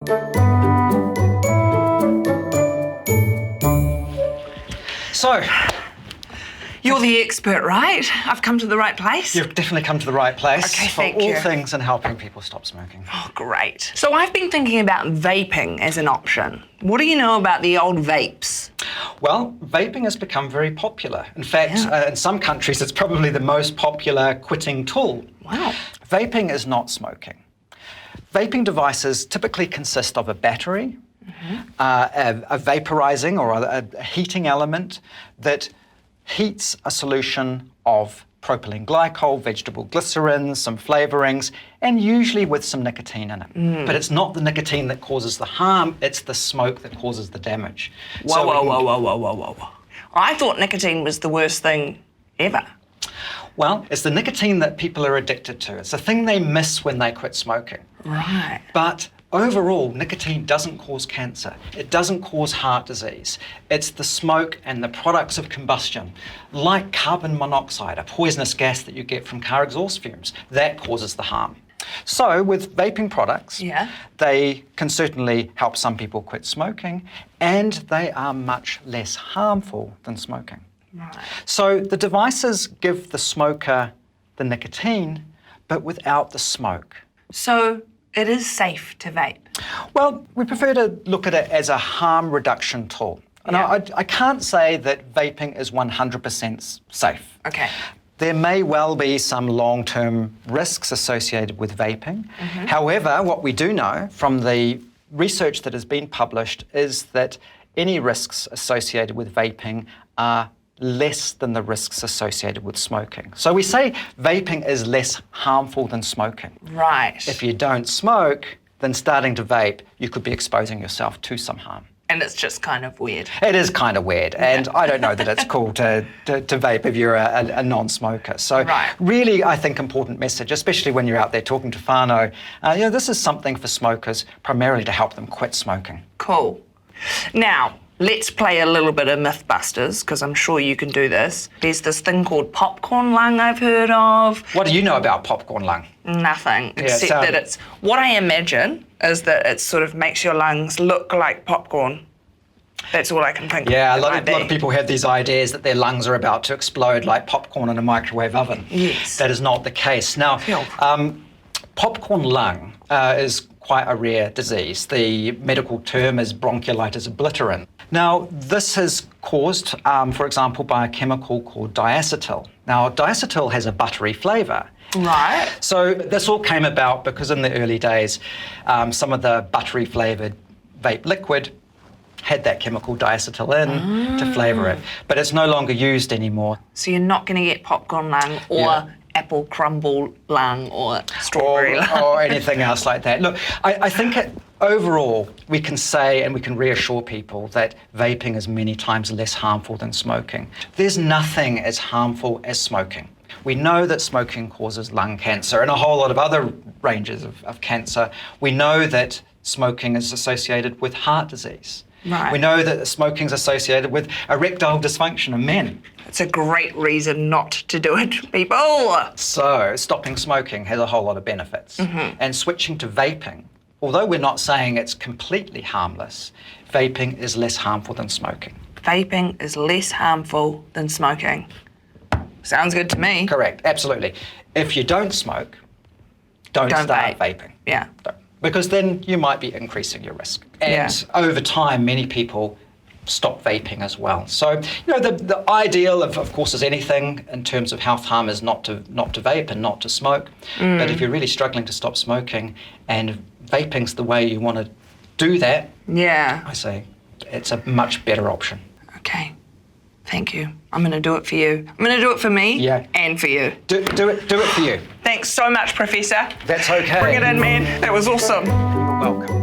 So, you're the expert, right? I've come to the right place? you've definitely come to the right place Okay, for thank all you. things in helping people stop smoking. Oh, great. So I've been thinking about vaping as an option. What do you know about the old vapes? Well, vaping has become very popular. In fact, in some countries, it's probably the most popular quitting tool. Wow. Vaping is not smoking. Vaping devices typically consist of a battery, a vaporizing or a heating element that heats a solution of propylene glycol, vegetable glycerin, some flavorings, and usually with some nicotine in it. But it's not the nicotine that causes the harm, it's the smoke that causes the damage. Whoa. I thought nicotine was the worst thing ever. Well, it's the nicotine that people are addicted to. It's the thing they miss when they quit smoking. Right. But overall, nicotine doesn't cause cancer. It doesn't cause heart disease. It's the smoke and the products of combustion, like carbon monoxide, a poisonous gas that you get from car exhaust fumes, that causes the harm. So with vaping products, they can certainly help some people quit smoking, and they are much less harmful than smoking. Right. So the devices give the smoker the nicotine, but without the smoke. So it is safe to vape? Well, we prefer to look at it as a harm reduction tool. And I can't say that vaping is 100% safe. Okay. There may well be some long-term risks associated with vaping. However, what we do know from the research that has been published is that any risks associated with vaping are less than the risks associated with smoking. So we say vaping is less harmful than smoking. Right. If you don't smoke, then starting to vape, you could be exposing yourself to some harm. And it's just kind of weird. It is kind of weird, and I don't know that it's cool to vape if you're a non-smoker. So really, I think, important message, especially when you're out there talking to whānau, this is something for smokers, primarily to help them quit smoking. Cool. Now, let's play a little bit of Mythbusters, because I'm sure you can do this. There's this thing called popcorn lung I've heard of. What do you know about popcorn lung? Nothing, except that it's, what I imagine is that it sort of makes your lungs look like popcorn. That's all I can think of. Yeah, a lot of people have these ideas that their lungs are about to explode like popcorn in a microwave oven. Yes. That is not the case. Now, popcorn lung is quite a rare disease. The medical term is bronchiolitis obliterans. Now, this is caused, for example, by a chemical called diacetyl. Now, diacetyl has a buttery flavour. Right. So this all came about because in the early days, some of the buttery flavoured vape liquid had that chemical diacetyl in to flavour it, but it's no longer used anymore. So you're not going to get popcorn lung or apple crumble lung or strawberry lung. Or anything else like that. Look, I think overall we can say and we can reassure people that vaping is many times less harmful than smoking. There's nothing as harmful as smoking. We know that smoking causes lung cancer and a whole lot of other ranges of cancer. We know that smoking is associated with heart disease. Right. We know that smoking is associated with erectile dysfunction in men. It's a great reason not to do it, people. So stopping smoking has a whole lot of benefits. And switching to vaping, although we're not saying it's completely harmless, vaping is less harmful than smoking. Vaping is less harmful than smoking. Sounds good to me. Correct, absolutely. If you don't smoke, don't start vaping. Yeah. Don't. Because then you might be increasing your risk. And over time, many people stop vaping as well. So, the ideal of course, is anything in terms of health harm is not to vape and not to smoke. But if you're really struggling to stop smoking and vaping's the way you want to do that, I say it's a much better option. Okay. Thank you. I'm going to do it for you. I'm going to do it for me and for you. Do it for you. Thanks so much, Professor. That's okay. Bring it in, man. That was awesome. You're welcome.